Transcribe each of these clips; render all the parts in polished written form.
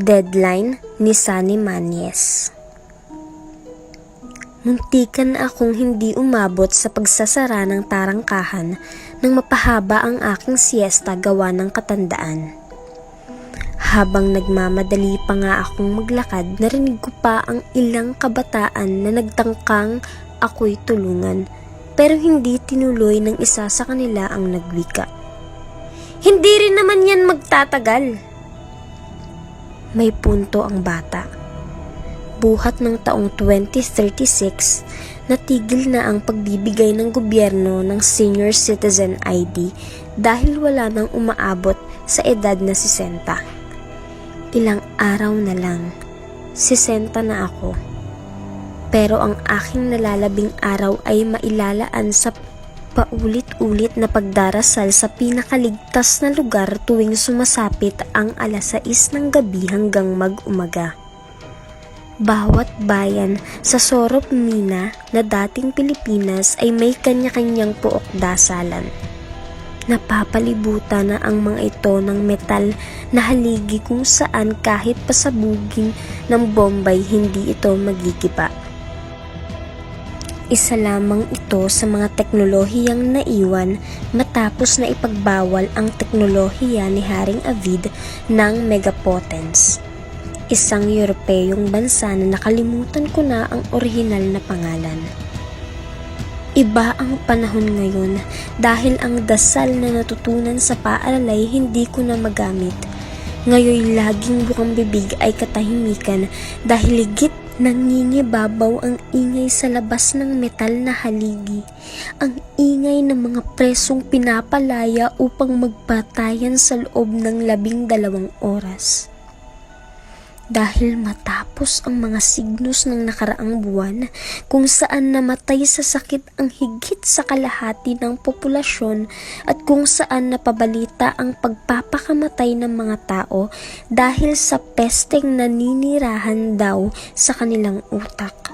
Deadline ni Sunny Mañez. Muntikan na akong hindi umabot sa pagsasara ng tarangkahan nang mapahaba ang aking siesta gawa ng katandaan. Habang nagmamadali pa nga akong maglakad, narinig ko pa ang ilang kabataan na nagtangkang ako'y tulungan, pero hindi tinuloy ng isa sa kanila ang nagwika. "Hindi rin naman yan magtatagal." May punto ang bata. Buhat ng taong 2036, natigil na ang pagbibigay ng gobyerno ng Senior Citizen ID dahil wala nang umaabot sa edad na 60. Ilang araw na lang, 60 na ako. Pero ang aking nalalabing araw ay mailalaan sa paulit-ulit na pagdarasal sa pinakaligtas na lugar tuwing sumasapit ang 6:00 ng gabi hanggang mag-umaga. Bawat bayan sa Sorop Mina na dating Pilipinas ay may kanya-kanyang puok dasalan. Napapalibutan na ang mga ito ng metal na haligi kung saan kahit pasabugin ng bombay hindi ito magigiba. Isa lamang ito sa mga teknolohiyang naiwan matapos na ipagbawal ang teknolohiya ni Haring Avid ng Megapotence, isang Europeyong bansa na nakalimutan ko na ang orihinal na pangalan. Iba ang panahon ngayon dahil ang dasal na natutunan sa paaralay hindi ko na magamit. Ngayon laging bukang bibig ay katahimikan dahil higit nangingibabaw ang ingay sa labas ng metal na haligi. Ang ingay ng mga presong pinapalaya upang magpatayan sa loob ng 12 oras. Dahil matapos ang mga signos ng nakaraang buwan kung saan namatay sa sakit ang higit sa kalahati ng populasyon at kung saan napabalita ang pagpapakamatay ng mga tao dahil sa pesteng naninirahan daw sa kanilang utak.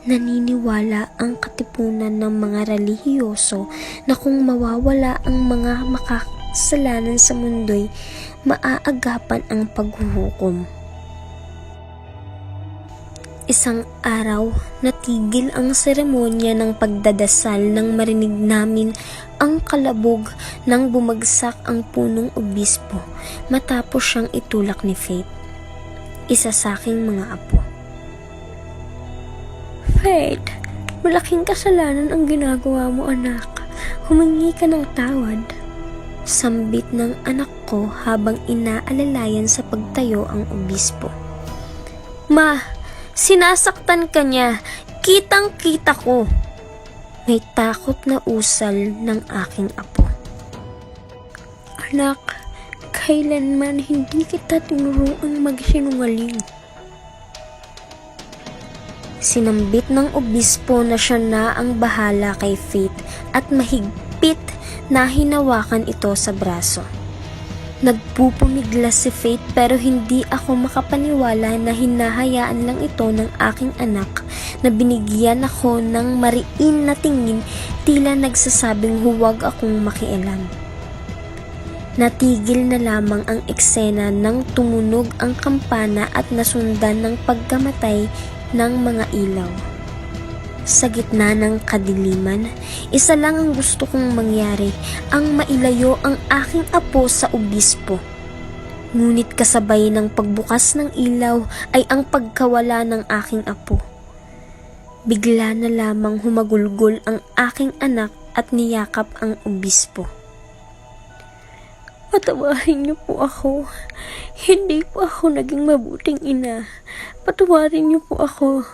Naniniwala ang katipunan ng mga relihiyoso na kung mawawala ang mga makasalanan sa mundo'y maaagapan ang paghuhukom. Isang araw, natigil ang seremonya ng pagdadasal nang marinig namin ang kalabog nang bumagsak ang punong obispo matapos siyang itulak ni Faith, isa sa aking mga apo. "Faith, malaking kasalanan ang ginagawa mo, anak. Humingi ka ng tawad." Sambit ng anak ko habang inaalalayan sa pagtayo ang obispo. "Ma, sinasaktan ka niya. Kitang-kita ko." May takot na usal ng aking apo. "Anak, kailanman hindi kita tinuruang magsinungaling." Sinambit ng obispo na siya na ang bahala kay Faith at mahigpit na hinawakan ito sa braso. Nagpupumiglas si Faith pero hindi ako makapaniwala na hinahayaan lang ito ng aking anak na binigyan ako ng mariin na tingin, tila nagsasabing huwag akong makialam. Natigil na lamang ang eksena nang tumunog ang kampana at nasundan ng pagkamatay ng mga ilaw. Sa gitna ng kadiliman, isa lang ang gusto kong mangyari, ang mailayo ang aking apo sa obispo. Ngunit kasabay ng pagbukas ng ilaw ay ang pagkawala ng aking apo. Bigla na lamang humagulgol ang aking anak at niyakap ang obispo. "Patawarin niyo po ako. Hindi po ako naging mabuting ina. Patawarin niyo po ako."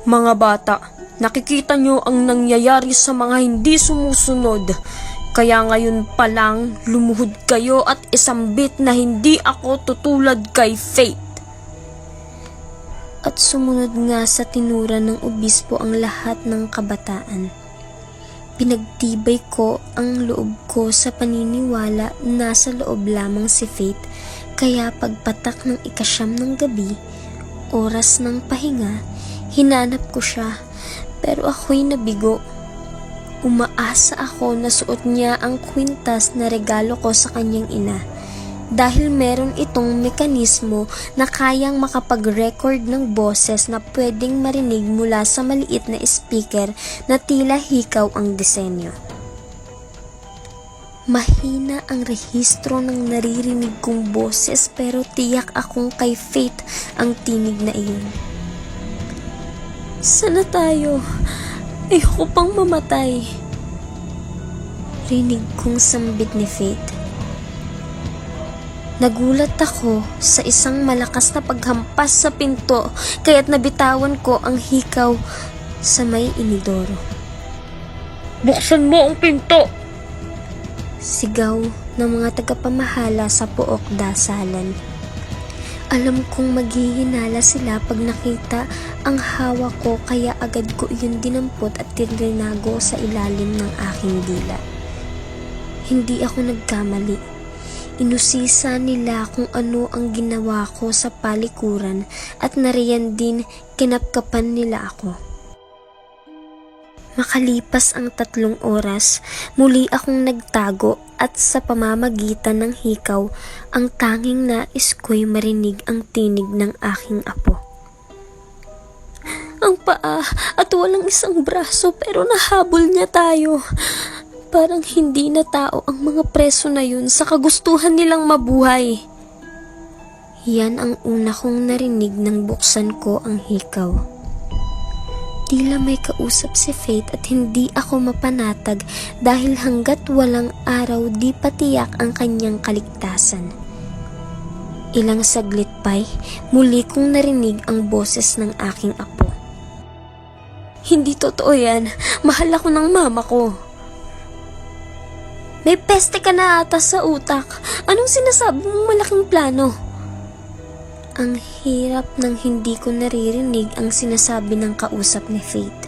Mga bata, nakikita nyo ang nangyayari sa mga hindi sumusunod. Kaya ngayon pa lang, lumuhod kayo at isambit na hindi ako tutulad kay Faith. At sumunod nga sa tinura ng obispo ang lahat ng kabataan. Pinagtibay ko ang loob ko sa paniniwala na nasa loob lamang si Faith, kaya pagpatak ng 9 ng gabi, oras ng pahinga, hinanap ko siya, pero ako'y nabigo. Umaasa ako na suot niya ang kwintas na regalo ko sa kanyang ina, dahil meron itong mekanismo na kayang makapag-record ng boses na pwedeng marinig mula sa maliit na speaker na tila hikaw ang disenyo. Mahina ang rehistro ng naririnig kong boses, pero tiyak akong kay Faith ang tinig na iyon. Sana tayo? Ayoko pang mamatay. Rinig kong sambit ni Faith. Nagulat ako sa isang malakas na paghampas sa pinto, kaya't nabitawan ko ang hikaw sa may inidoro. Buksan mo ang pinto! Sigaw ng mga tagapamahala sa Pook Dasalan. Alam kong maghihinala sila pag nakita ang hawak ko, kaya agad ko iyon dinampot at tinrinago sa ilalim ng aking dila. Hindi ako nagkamali. Inusisa nila kung ano ang ginawa ko sa palikuran at nariyan din kinapkapan nila ako. Makalipas ang 3 oras, muli akong nagtago at sa pamamagitan ng hikaw, ang tanging nais ko'y marinig ang tinig ng aking apo. Ang paa at walang isang braso, pero nahabol niya tayo. Parang hindi na tao ang mga preso na yun sa kagustuhan nilang mabuhay. Yan ang una kong narinig nang buksan ko ang hikaw. Tila may kausap si Faith at hindi ako mapanatag dahil hanggat walang araw di patiyak ang kanyang kaligtasan. Ilang saglit pa'y muli kong narinig ang boses ng aking apo. Hindi totoo yan. Mahal ako ng mama ko. May peste ka na ata sa utak. Anong sinasabi mong malaking plano? Ang hirap nang hindi ko naririnig ang sinasabi ng kausap ni Faith.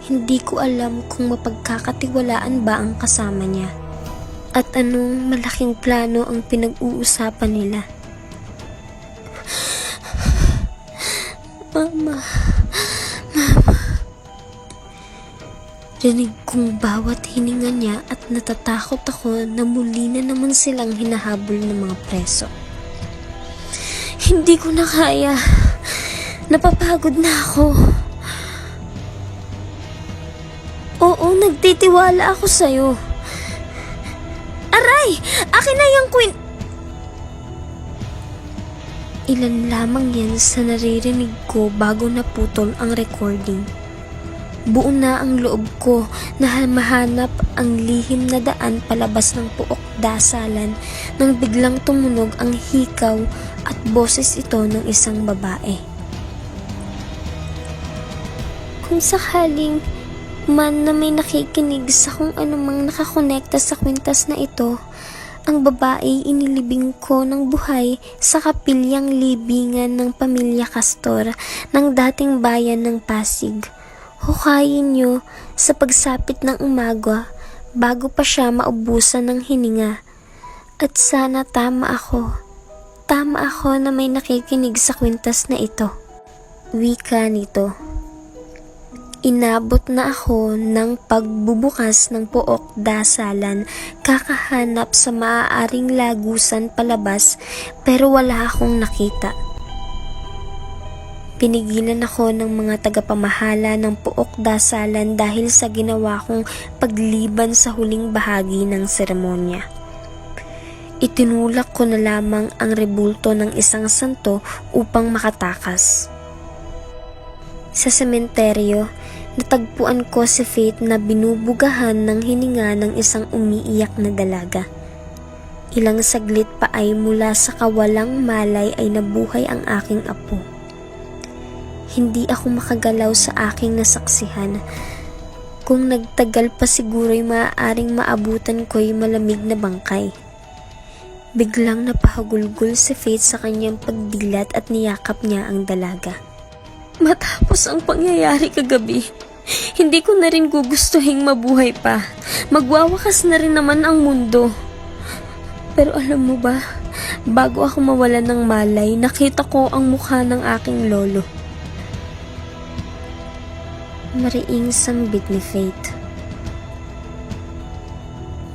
Hindi ko alam kung mapagkakatiwalaan ba ang kasama niya. At anong malaking plano ang pinag-uusapan nila. Mama. Rinig kong bawat hininga niya at natatakot ako na muli na naman silang hinahabol ng mga preso. Hindi ko na kaya. Napapagod na ako. Oo, nagtitiwala ako sa'yo. Aray! Akin na yung Ilan lamang yan sa naririnig ko bago naputol ang recording. Buo na ang loob ko na mahanap ang lihim na daan palabas ng Pook Dasalan nang biglang tumunog ang hikaw at boses ito ng isang babae. Kung sakaling man na may nakikinig sa kung anumang nakakonekta sa kwintas na ito, ang babae inilibing ko ng buhay sa kapilyang libingan ng pamilya Castor ng dating bayan ng Pasig. Hukayin niyo sa pagsapit ng umaga bago pa siya maubusan ng hininga. At sana tama ako. Tama ako na may nakikinig sa kwintas na ito. Wika nito. Inabot na ako ng pagbubukas ng Pook Dasalan, kakahanap sa maaaring lagusan palabas, pero wala akong nakita. Pinigilan ako ng mga tagapamahala ng Pook Dasalan dahil sa ginawa kong pagliban sa huling bahagi ng seremonya. Itinulak ko na lamang ang rebulto ng isang santo upang makatakas. Sa sementeryo, natagpuan ko si Faith na binubugahan ng hininga ng isang umiiyak na dalaga. Ilang saglit pa ay mula sa kawalang malay ay nabuhay ang aking apo. Hindi ako makagalaw sa aking nasaksihan. Kung nagtagal pa siguro'y maaaring maabutan ko'y malamig na bangkay. Biglang napahagulgol si Faith sa kanyang pagdilat at niyakap niya ang dalaga. Matapos ang pangyayari kagabi, hindi ko na rin gugustuhing mabuhay pa. Magwawakas na rin naman ang mundo. Pero alam mo ba, Bago ako mawalan ng malay, nakita ko ang mukha ng aking lolo. Mariing sambit ni Faith.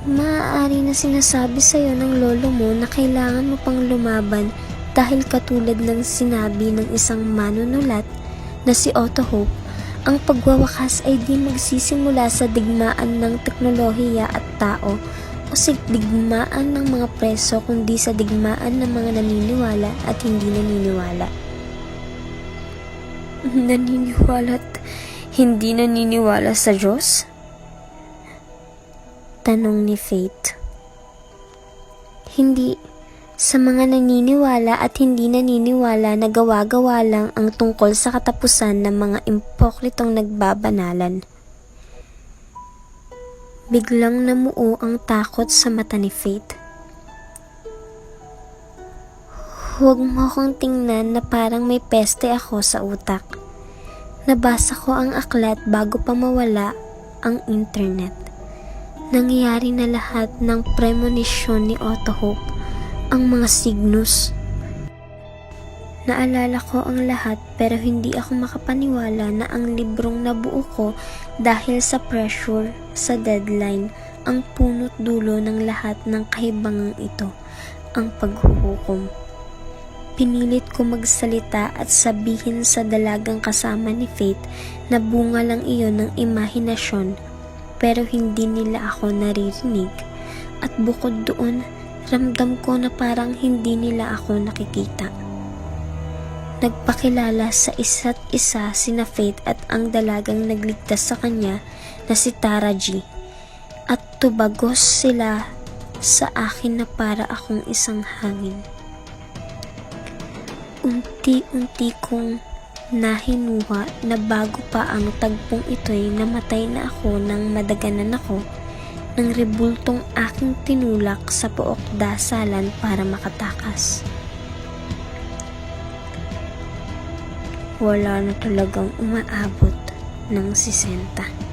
Maaari na sinasabi sa'yo ng lolo mo na kailangan mo pang lumaban dahil katulad ng sinabi ng isang manunulat na si Otto Hope, ang pagwawakas ay di magsisimula sa digmaan ng teknolohiya at tao o sa digmaan ng mga preso kundi sa digmaan ng mga naniniwala at hindi naniniwala. Naniniwala at hindi naniniwala sa Diyos? Tanong ni Faith. Hindi. Sa mga naniniwala at hindi naniniwala na gawa-gawa lang ang tungkol sa katapusan ng mga impokritong nagbabanalan. Biglang namuo ang takot sa mata ni Faith. Huwag mo akong tingnan na parang may peste ako sa utak. Nabasa ko ang aklat bago pa mawala ang internet. Nangyayari na lahat ng premonisyon ni Otto Hope, ang mga signos. Naalala ko ang lahat pero hindi ako makapaniwala na ang librong nabuo ko dahil sa pressure, sa deadline, ang punot dulo ng lahat ng kahibangang ito, ang paghuhukom. Pinilit ko magsalita at sabihin sa dalagang kasama ni Faith na bunga lang iyon ng imahinasyon pero hindi nila ako naririnig at bukod doon, ramdam ko na parang hindi nila ako nakikita. Nagpakilala sa isa't isa sina Faith at ang dalagang nagligtas sa kanya na si Tara G. At tubagos sila sa akin na para akong isang hangin. Unti-unti kong nahinuha na bago pa ang tagpong ito'y namatay na ako nang madaganan ako ng rebultong aking tinulak sa pook dasalan para makatakas. Wala na talagang umaabot ng 60.